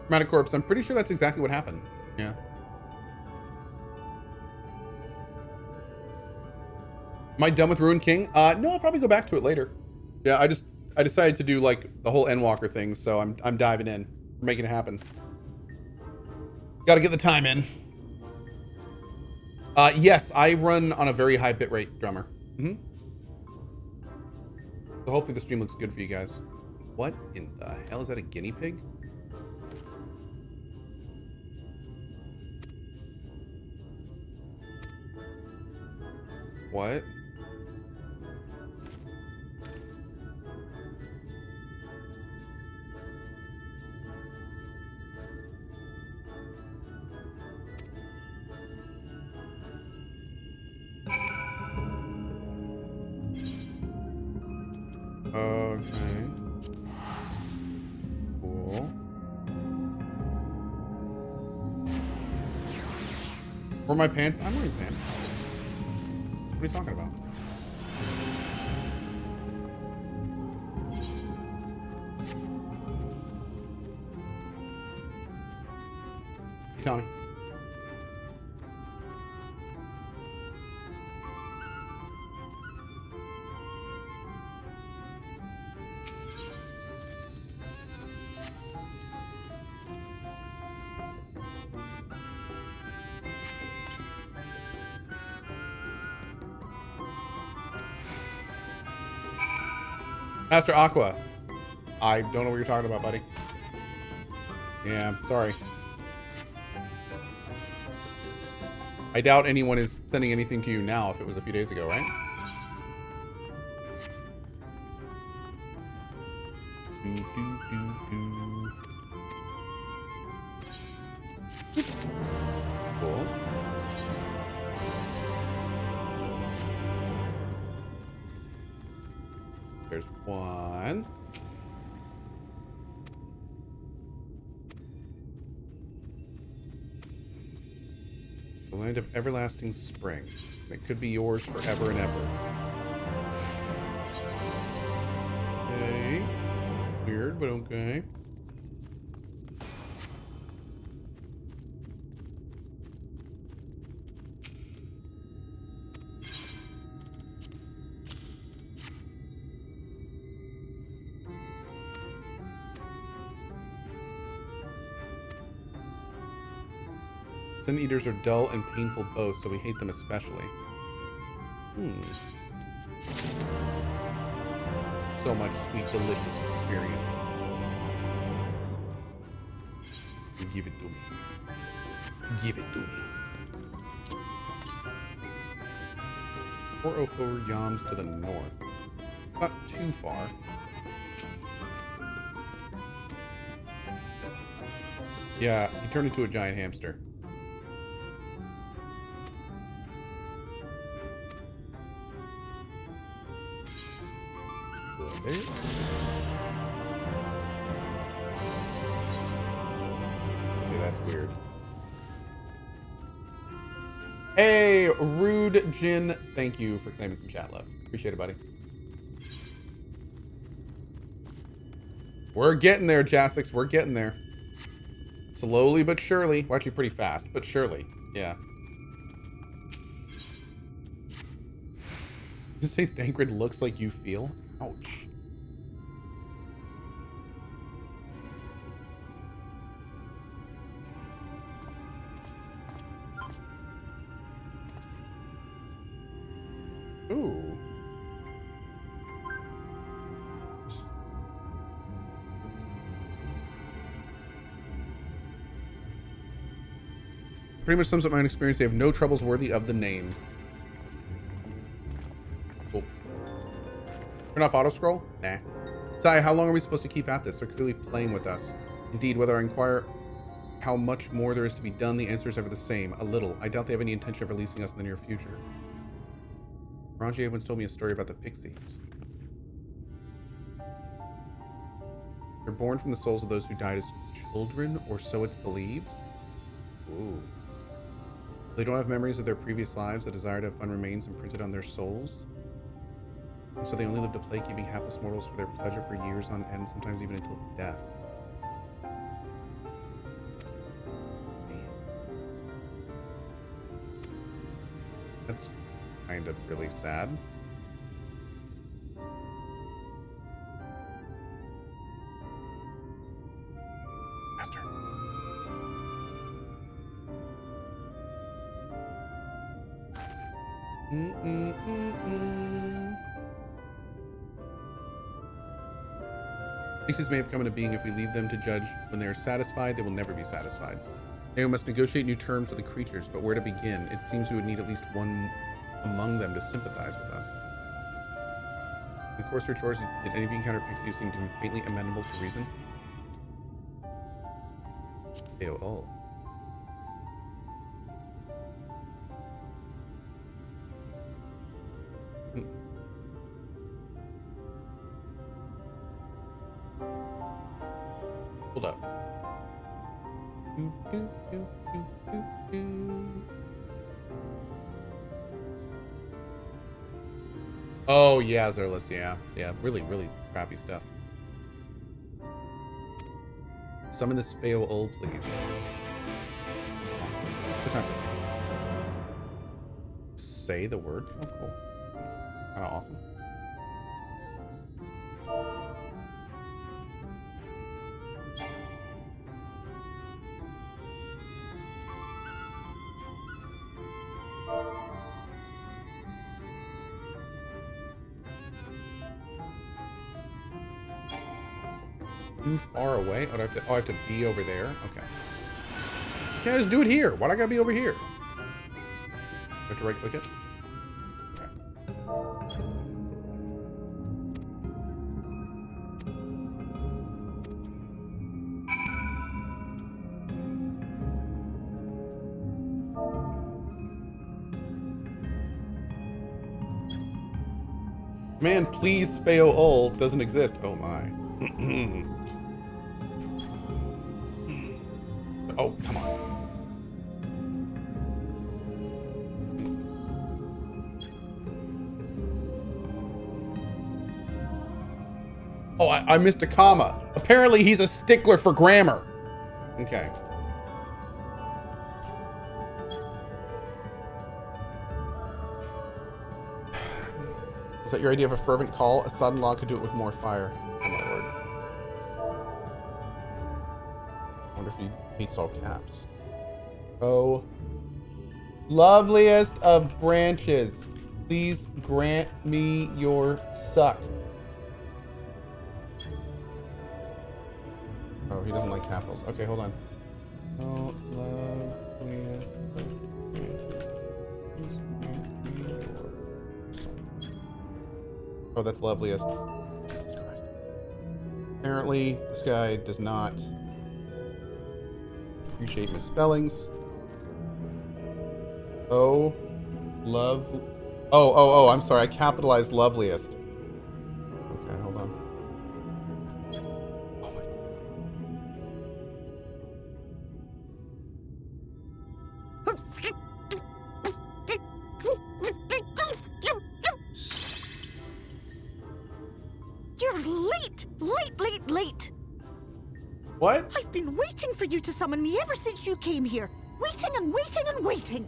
Traumatic corpse. I'm pretty sure that's exactly what happened. Yeah. Am I done with Ruined King? No, I'll probably go back to it later. Yeah, I decided to do like the whole Endwalker thing, so I'm diving in. We're making it happen. Got to get the time in. Yes, I run on a very high bitrate drummer. Mm-hmm. So hopefully the stream looks good for you guys. What in the hell is that? A guinea pig? What? Okay. Cool. Where are my pants? I'm wearing pants. What are you talking about? Tell me. Master Aqua. I don't know what you're talking about, buddy. Yeah, sorry. I doubt anyone is sending anything to you now if it was a few days ago, right? Cool. There's one. The land of everlasting spring. It could be yours forever and ever. Okay. Weird, but okay. Sin eaters are dull and painful both, so we hate them especially. So much sweet, delicious experience. Give it to me. Give it to me. 404 Yams to the north. Not too far. Yeah, he turned into a giant hamster. Okay, that's weird. Hey, Rude Jin, thank you for claiming some chat love. Appreciate it, buddy. We're getting there, Jasix. We're getting there. Slowly but surely. Well, actually pretty fast, but surely. Yeah. You say Dankrid looks like you feel? Ouch. Ooh. Pretty much sums up my own experience. They have no troubles worthy of the name. Cool. Turn off auto scroll? Nah. Sai, how long are we supposed to keep at this? They're clearly playing with us. Indeed, whether I inquire how much more there is to be done, the answer is ever the same. A little. I doubt they have any intention of releasing us in the near future. Rangier once told me a story about the pixies. They're born from the souls of those who died as children, or so it's believed. Ooh. They don't have memories of their previous lives. The desire to have fun remains imprinted on their souls. And so they only live to play, keeping hapless mortals for their pleasure for years on end, sometimes even until death. That's kind of really sad. Faster. Places may have come into being if we leave them to judge. When they are satisfied, they will never be satisfied. Now we must negotiate new terms with the creatures, but where to begin? It seems we would need at least one among them to sympathize with us. In the course of your chores, did any of you encounter pixies who seem to be faintly amenable to reason? Oh. Hold up. Oh, yeah, Zerlus, yeah. Yeah, really, really crappy stuff. Summon this Feo Ol, please. Good time. Say the word? Oh, cool. That's kind of awesome. Too far away? Oh, I have to be over there? Okay. Can't I just do it here? Why do I gotta be over here? I have to right click it? Okay. Man, please, Feo Ol doesn't exist. Oh my. Oh, come on. Oh, I missed a comma. Apparently he's a stickler for grammar. Okay. Is that your idea of a fervent call? A son-in-law could do it with more fire. Oh my lord. I wonder if he hates all caps. Oh. Loveliest of branches. Please grant me your suck. Oh, he doesn't like capitals. Okay, hold on. Oh, loveliest of branches. Please grant me your suck. Oh, that's loveliest. Jesus Christ. Apparently, this guy does not appreciate misspellings. Oh, love. Oh, I'm sorry. I capitalized loveliest. Okay, hold on. Oh my God. You're late! Late! What? I've been waiting for you to summon me ever since you came here. Waiting and waiting and waiting.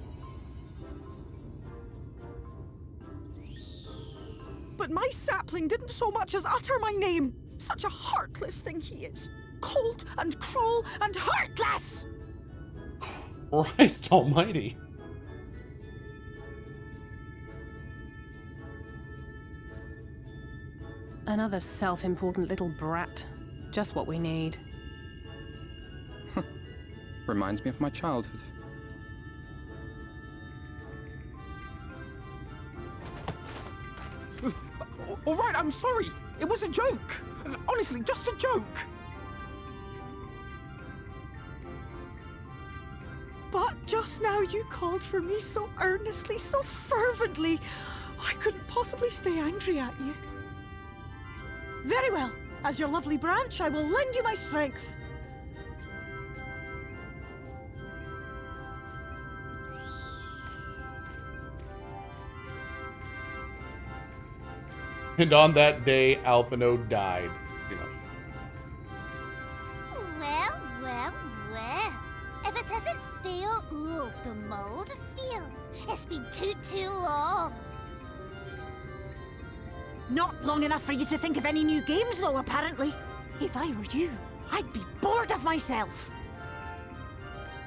But my sapling didn't so much as utter my name. Such a heartless thing he is. Cold and cruel and heartless! Christ almighty. Another self-important little brat. Just what we need. Reminds me of my childhood. All right, I'm sorry. It was a joke. Honestly, just a joke. But just now you called for me so earnestly, so fervently. I couldn't possibly stay angry at you. Very well. As your lovely branch, I will lend you my strength. And on that day, Alphino died. You know. Well. If it isn't Feo Ol, the mold feel, It's been too long. Not long enough for you to think of any new games, though, apparently. If I were you, I'd be bored of myself.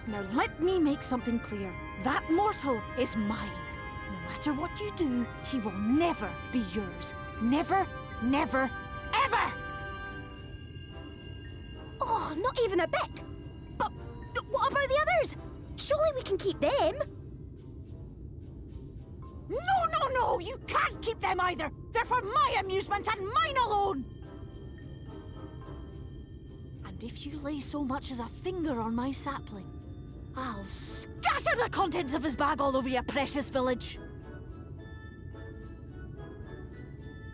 Now let me make something clear. That mortal is mine. No matter what you do, he will never be yours. Never, never, ever! Oh, not even a bit. But what about the others? Surely we can keep them. No, you can't keep them either. They're for my amusement and mine alone. And if you lay so much as a finger on my sapling, I'll scatter the contents of his bag all over your precious village.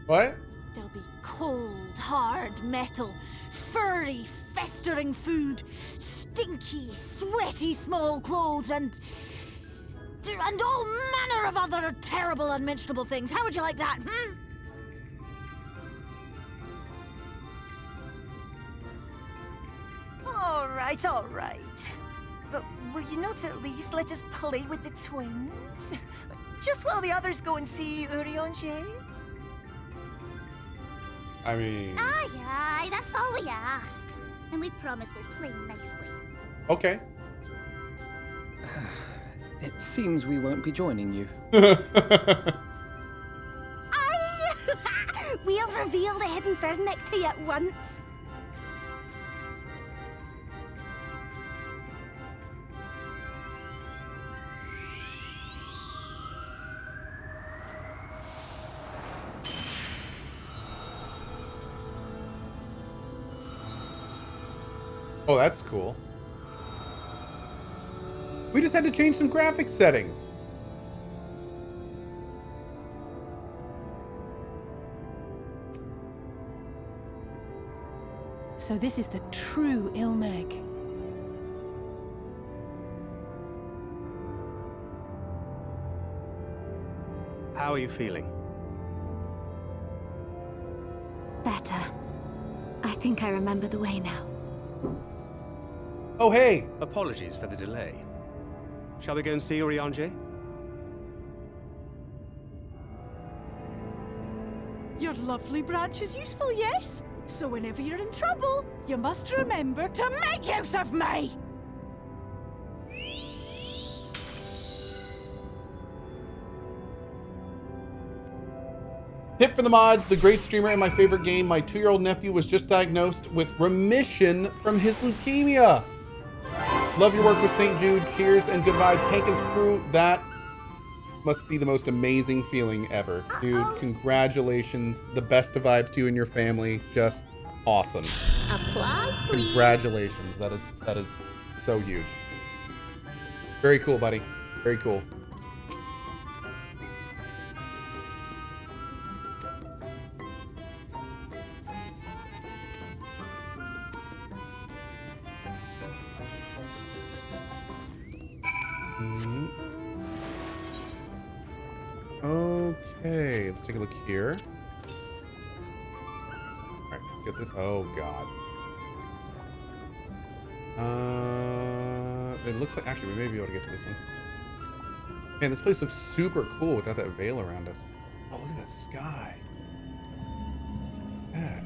What? There'll be cold, hard metal, furry, festering food, stinky, sweaty small clothes, and all manner of other terrible, unmentionable things. How would you like that, All right. But will you not at least let us play with the twins? Just while the others go and see Urianger? I mean... Aye, that's all we ask. And we promise we'll play nicely. Okay. It seems we won't be joining you. Aye! We'll reveal the hidden verdict to you at once. Oh, that's cool. We just had to change some graphics settings. So this is the true Ilmeg. How are you feeling? Better. I think I remember the way now. Oh, hey. Apologies for the delay. Shall we go and see Urianger? Your lovely branch is useful, yes? So whenever you're in trouble, you must remember to make use of me! Tip for the mods, the great streamer in my favorite game, my 2-year-old nephew was just diagnosed with remission from his leukemia. Love your work with St. Jude. Cheers and good vibes. Hankins crew, that must be the most amazing feeling ever. Dude, congratulations. The best of vibes to you and your family. Just awesome. Applause, please. Congratulations. That is so huge. Very cool, buddy. Very cool. Okay, let's take a look here. All right, let's get this. Oh God. It looks like actually we may be able to get to this one. Man, this place looks super cool without that veil around us. Oh, look at the sky. Yeah.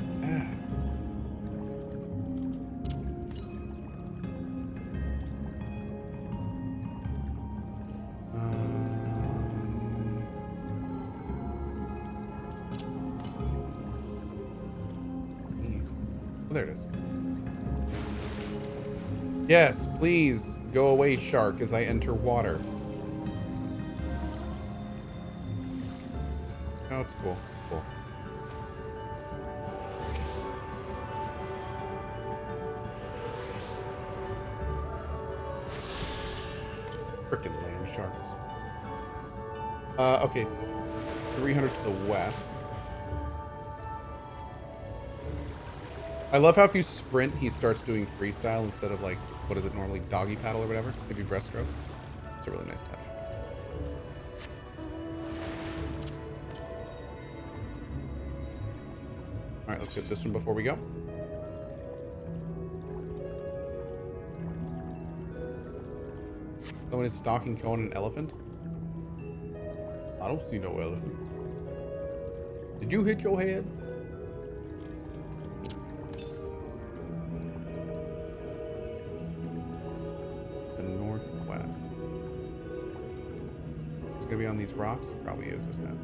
Oh, there it is. Yes, please go away, shark, as I enter water. Oh, it's cool. Cool. Frickin' land sharks. Okay. 300 to the west. I love how if you sprint, he starts doing freestyle instead of like, what is it normally, doggy paddle or whatever? Maybe breaststroke. It's a really nice touch. All right, let's get this one before we go. Someone is stalking Cohh an elephant. don't see no elephant. Did you hit your head? The northwest. It's gonna be on these rocks? It probably is, isn't it?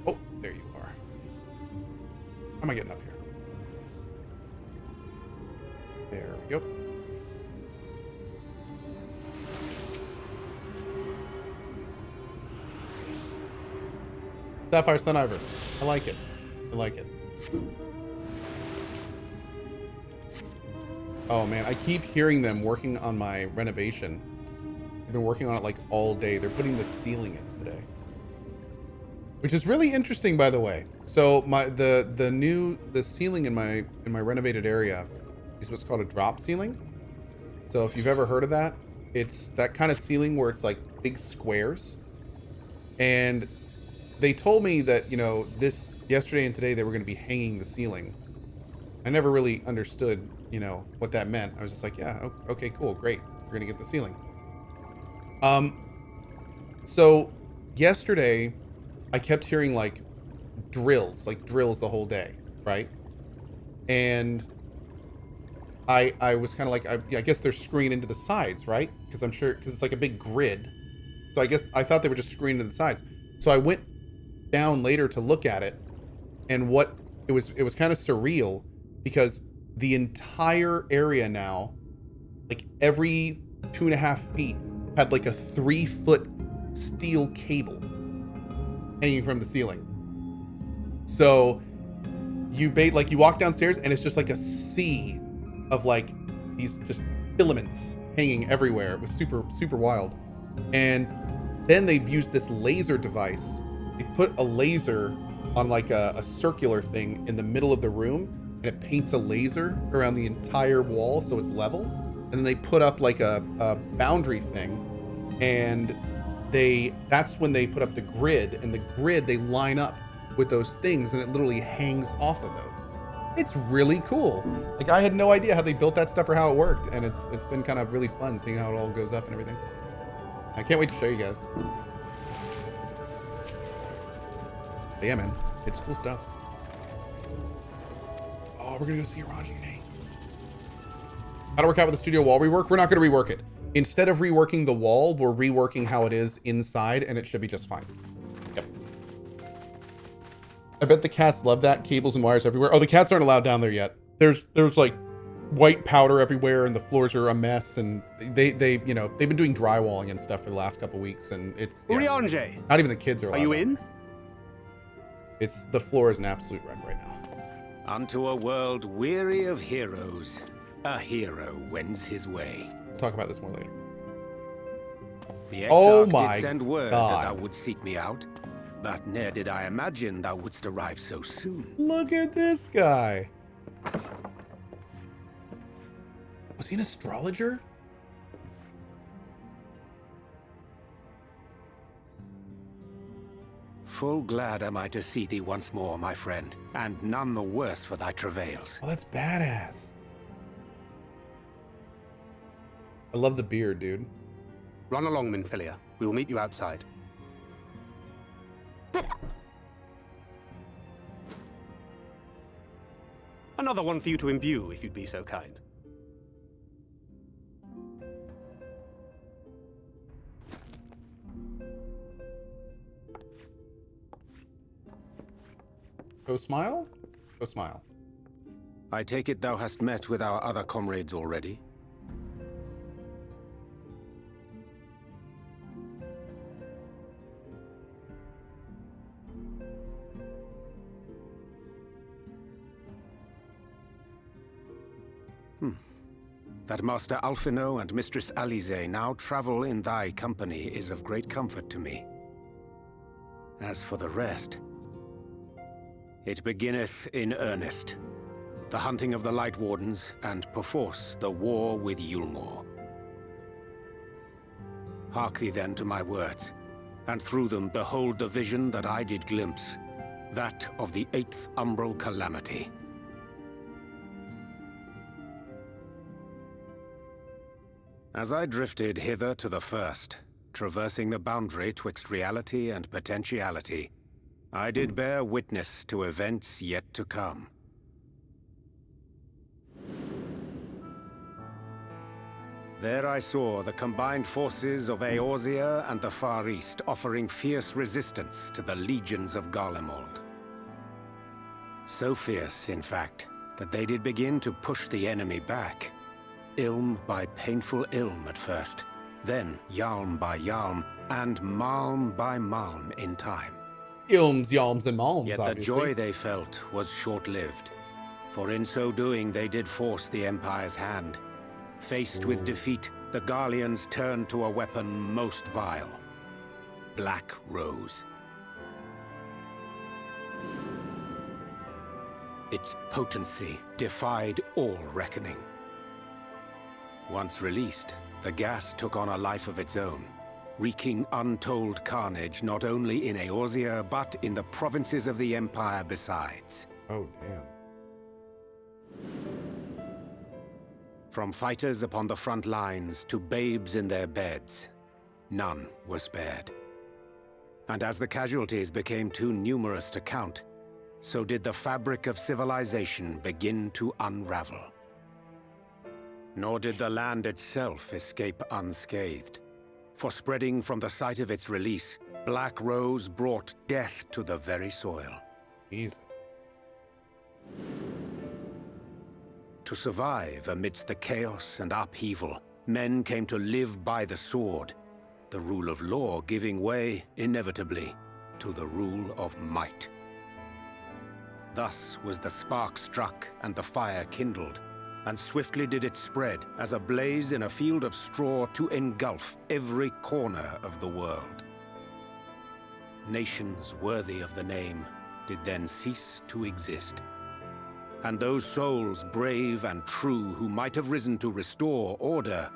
Oh, there you are. How am I getting up here? There we go. Sapphire Sun Ivor. I like it. I like it. Oh man, I keep hearing them working on my renovation. I've been working on it like all day. They're putting the ceiling in today, which is really interesting, by the way. So the ceiling in my renovated area is what's called a drop ceiling. So if you've ever heard of that, it's that kind of ceiling where it's like big squares. And they told me that, you know, this yesterday and today they were going to be hanging the ceiling. I never really understood, you know, what that meant. I was just like, yeah, okay, cool, great. We're going to get the ceiling. So yesterday I kept hearing like drills the whole day, right? And I was kind of like, I guess they're screwing into the sides, right? Because I'm sure, because it's like a big grid. So I guess I thought they were just screwing into the sides. So I went down later to look at it, and what it was kind of surreal, because the entire area now, like every 2.5 feet, had like a 3-foot steel cable hanging from the ceiling. So you walk downstairs and it's just like a sea of like these just filaments hanging everywhere. It was super, super wild. And then they've used this laser device. They put a laser on like a circular thing in the middle of the room, and it paints a laser around the entire wall so it's level. And then they put up like a boundary thing, and that's when they put up the grid, and the grid they line up with those things, and it literally hangs off of those. It's really cool. Like, I had no idea how they built that stuff or how it worked, and it's been kind of really fun seeing how it all goes up and everything. I can't wait to show you guys. But yeah, man, it's cool stuff. Oh, we're gonna go see Araji today. How to work out with the studio wall rework? We're not gonna rework it. Instead of reworking the wall, we're reworking how it is inside, and it should be just fine. Yep. I bet the cats love that. Cables and wires everywhere. Oh, the cats aren't allowed down there yet. There's like white powder everywhere, and the floors are a mess, and they you know, they've been doing drywalling and stuff for the last couple weeks, and it's Urianje, not even the kids are allowed. are you in? The floor is an absolute wreck right now. Unto a world weary of heroes, a hero wends his way. We'll talk about this more later. The Oh Exarch my did send word God. that thou would seek me out, but ne'er did I imagine thou wouldst arrive so soon. Look at this guy. Was he an astrologer? Full glad am I to see thee once more, my friend, and none the worse for thy travails. Oh, that's badass. I love the beard, dude. Run along, Minfilia. We will meet you outside. But Another one for you to imbue, if you'd be so kind. Go smile? Go smile. I take it thou hast met with our other comrades already? That Master Alphino and Mistress Alize now travel in thy company is of great comfort to me. As for the rest, it beginneth in earnest. The hunting of the Light Wardens, and perforce the war with Yulmore. Hark thee then to my words, and through them behold the vision that I did glimpse, that of the 8th Umbral Calamity. As I drifted hither to the first, traversing the boundary twixt reality and potentiality, I did bear witness to events yet to come. There I saw the combined forces of Eorzea and the Far East offering fierce resistance to the legions of Garlemald. So fierce, in fact, that they did begin to push the enemy back. Ilm by painful ilm at first, then yalm by yalm, and malm by malm in time. Ilms, yalms, and malms, Yet obviously. the joy they felt was short-lived, for in so doing they did force the Empire's hand. Faced with defeat, the Garleans turned to a weapon most vile: Black Rose. Its potency defied all reckoning. Once released, the gas took on a life of its own, wreaking untold carnage not only in Eorzea, but in the provinces of the Empire besides. Oh, damn. From fighters upon the front lines to babes in their beds, none were spared. And as the casualties became too numerous to count, so did the fabric of civilization begin to unravel. Nor did the land itself escape unscathed, for spreading from the site of its release, Black Rose brought death to the very soil. Jesus. To survive amidst the chaos and upheaval, men came to live by the sword, the rule of law giving way, inevitably, to the rule of might. Thus was the spark struck and the fire kindled, and swiftly did it spread as a blaze in a field of straw to engulf every corner of the world. Nations worthy of the name did then cease to exist. And those souls brave and true who might have risen to restore order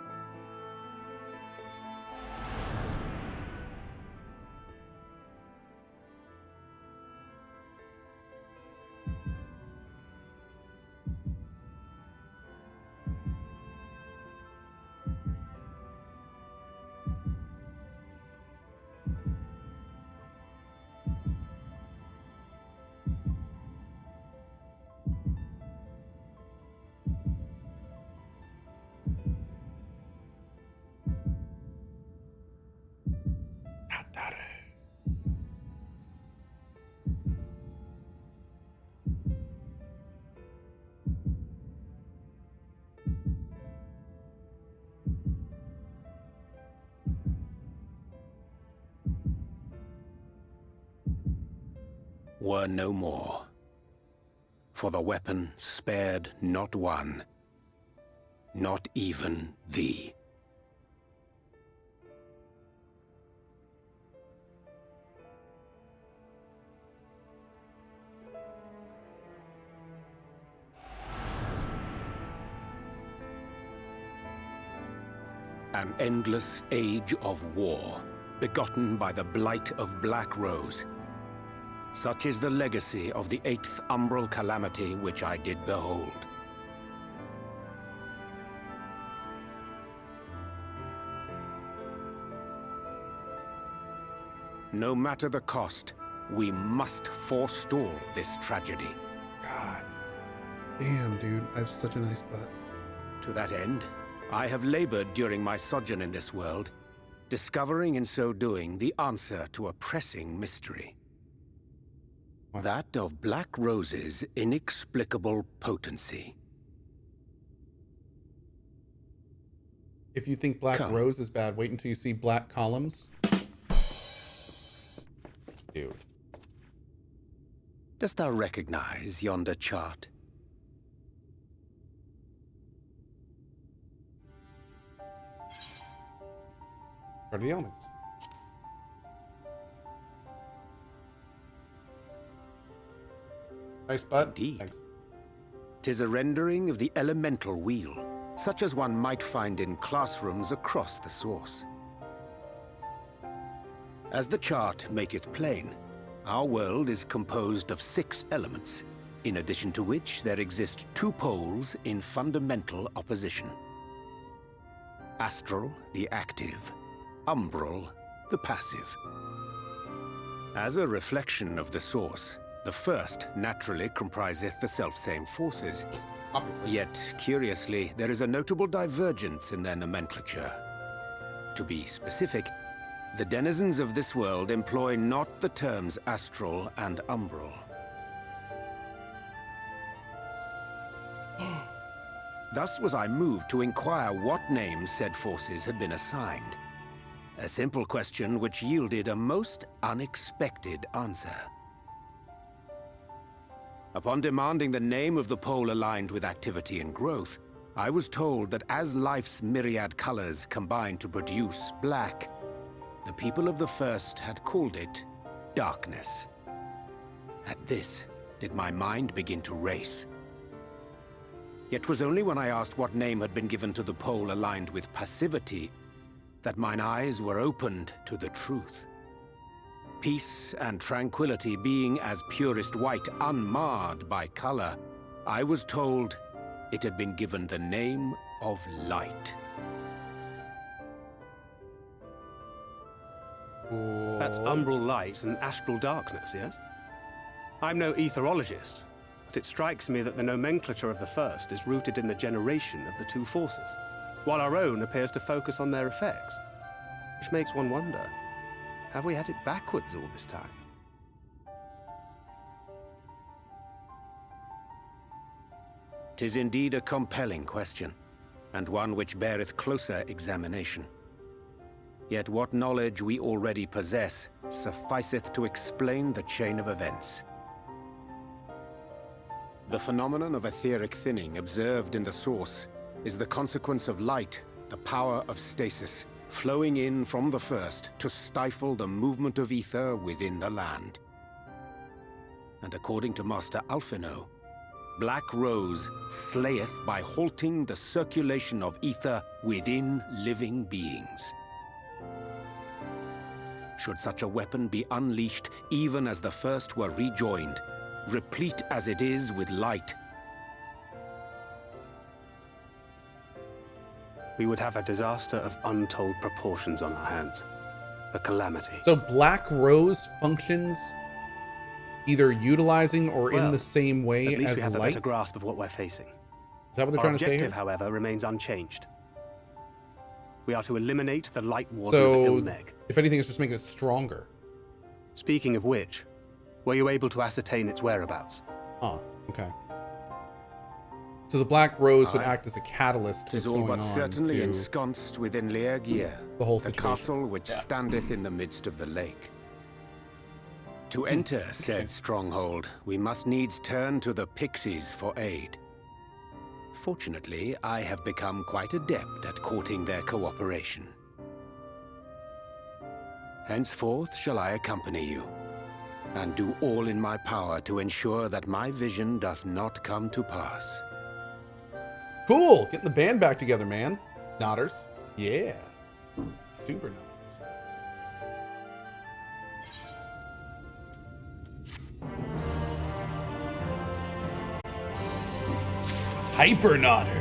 were no more. For the weapon spared not one, not even thee. An endless age of war, begotten by the blight of Black Rose. Such is the legacy of the 8th umbral calamity which I did behold. No matter the cost, we must forestall this tragedy. God. Damn, dude. I have such a nice butt. To that end, I have labored during my sojourn in this world, discovering in so doing the answer to a pressing mystery. That of Black Rose's inexplicable potency. If you think Black Come. Rose is bad, wait until you see Black Columns. Dude. Dost thou recognize yonder chart? What are the elements? Nice butt. Indeed. Thanks. 'Tis a rendering of the elemental wheel, such as one might find in classrooms across the source. As the chart maketh plain, our world is composed of 6 elements, in addition to which there exist 2 poles in fundamental opposition. Astral, the active. Umbral, the passive. As a reflection of the source, the first naturally compriseth the selfsame forces. Obviously. Yet, curiously, there is a notable divergence in their nomenclature. To be specific, the denizens of this world employ not the terms astral and umbral. Thus was I moved to inquire what names said forces had been assigned. A simple question which yielded a most unexpected answer. Upon demanding the name of the pole aligned with activity and growth, I was told that as life's myriad colors combine to produce black, the people of the first had called it darkness. At this, did my mind begin to race. Yet 'twas only when I asked what name had been given to the pole aligned with passivity that mine eyes were opened to the truth. Peace and tranquility being as purest white, unmarred by color, I was told it had been given the name of light. That's umbral light and astral darkness, yes? I'm no etherologist, but it strikes me that the nomenclature of the first is rooted in the generation of the two forces, while our own appears to focus on their effects. Which makes one wonder, have we had it backwards all this time? "'Tis indeed a compelling question, and one which beareth closer examination. Yet what knowledge we already possess sufficeth to explain the chain of events. The phenomenon of etheric thinning observed in the source is the consequence of light, the power of stasis, flowing in from the first to stifle the movement of ether within the land. And according to Master Alphino, Black Rose slayeth by halting the circulation of ether within living beings. Should such a weapon be unleashed even as the first were rejoined, replete as it is with light, We would have a disaster of untold proportions on our hands. A calamity. So Black Rose functions either utilizing or in Well, the same way at least as we have a light? better grasp of what we're facing. Is that what they're Our trying to say objective, here? however, remains unchanged. We are to eliminate the Light Warden of So, Ilmeg. if anything, it's just making it stronger. Speaking of which, were you able to ascertain its whereabouts? Oh, okay. So the Black Rose would Aye. act as a catalyst to Tis what's all going but on certainly to ensconced within Leargear, the whole the situation. castle which standeth in the midst of the lake. To enter said stronghold, we must needs turn to the pixies for aid. Fortunately, I have become quite adept at courting their cooperation. Henceforth shall I accompany you, and do all in my power to ensure that my vision doth not come to pass. Cool! Getting the band back together, man. Nodders. Yeah. Super nodders. Hyper nodders.